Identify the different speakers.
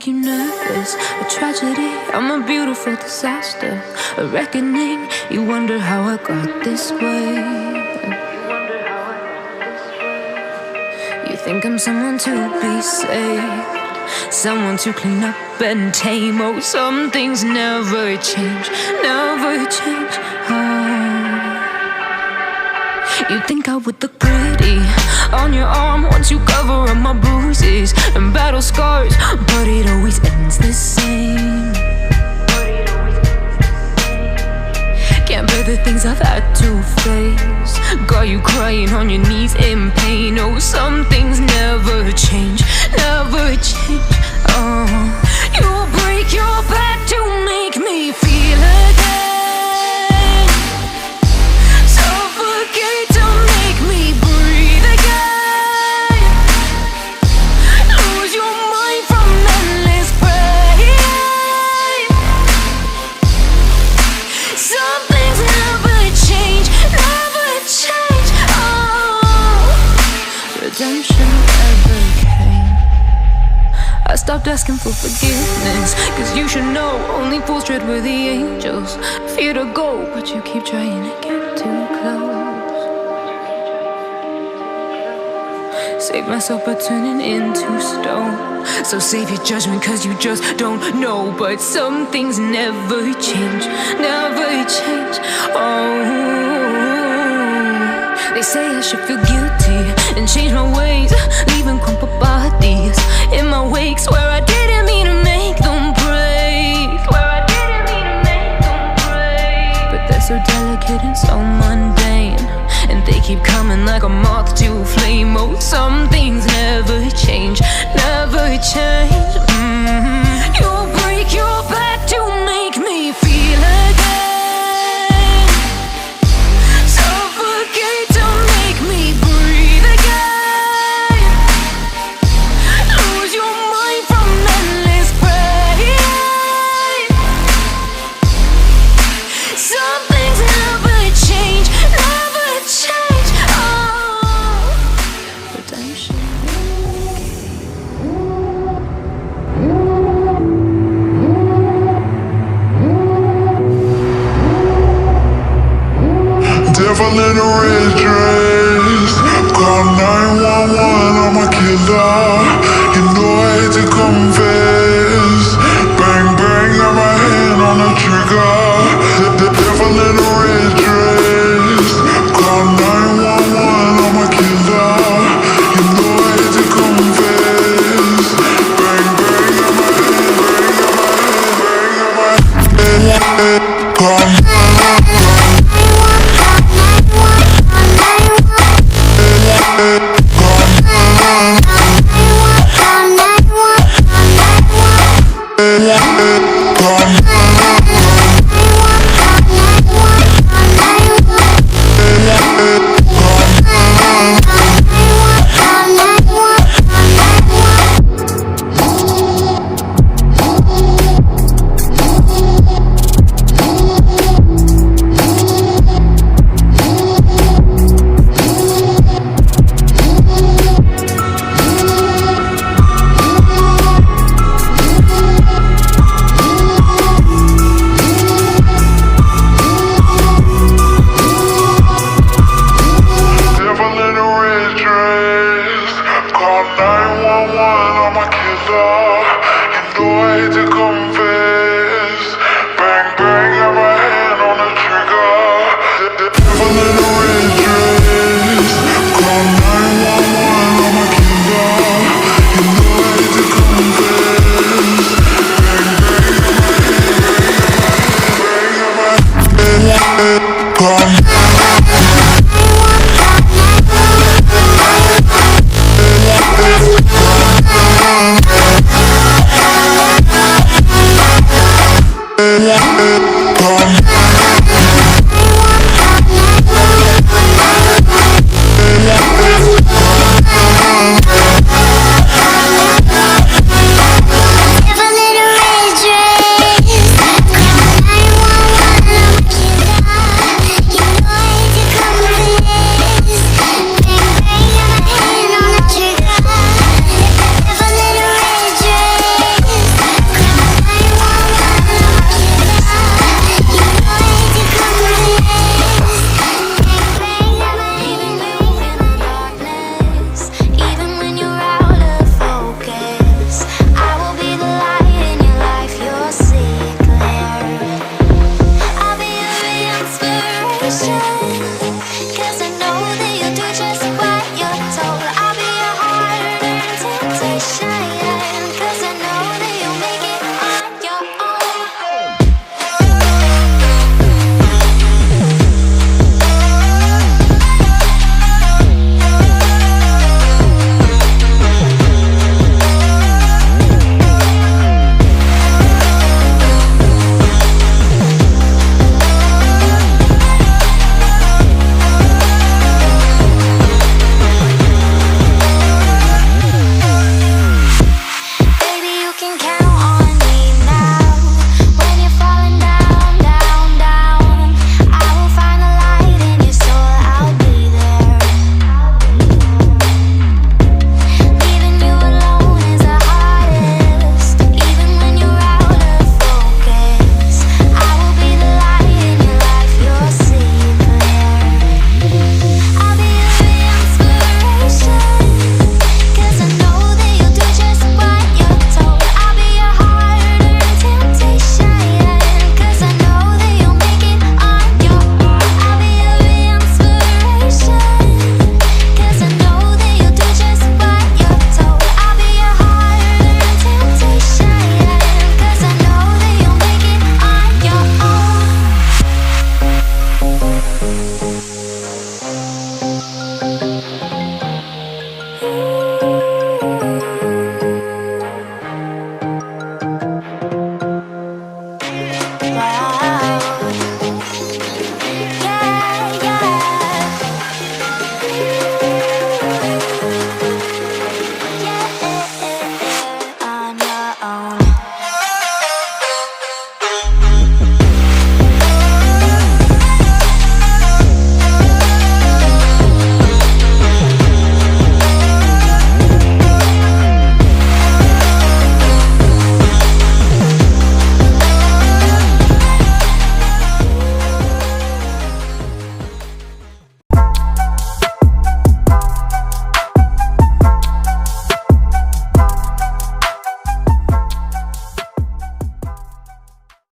Speaker 1: make you nervous. A tragedy, I'm a beautiful disaster. A reckoning, you wonder how I got this way. You think I'm someone to be saved, someone to clean up and tame. Oh, some things never change, never change. Oh, you think I would look pretty on your arm once you cover up my bruises and battle scars, but it always ends the same. Can't bear the things I've had to face, got you crying on your knees in pain. Oh, some things never change, never change. Oh, you'll break your back to make me feel again, suffocate to make me breathe again, lose your mind from endless pain. Some things never change, never change. Oh, redemption never came. I stopped asking for forgiveness, cause you should know only fools tread where the angels fear to go, but you keep trying to get too close. Save myself by turning into stone, so save your judgment cause you just don't know. But some things never change, never change. Oh, they say I should feel guilty and change my ways, leaving crumpled bodies in my wake. Swear I didn't mean to make them break, swear I didn't mean to make them break. But they're so delicate and so mundane, and they keep coming like a moth to a flame. Oh, some things never change, never change. You'll break your back to make me feel again, suffocate to make me breathe again, lose your mind from endless pain. Some things never change, never change. Oh, redemption.
Speaker 2: Devil in a red dress, call 911, I'm a killer. You know I hate to confess. Bang bang, got my hand on the trigger. The devil in a red dress, call 911, I'm a killer. You know I hate to confess. Bang bang, got my hand, bang got my hand, call. Come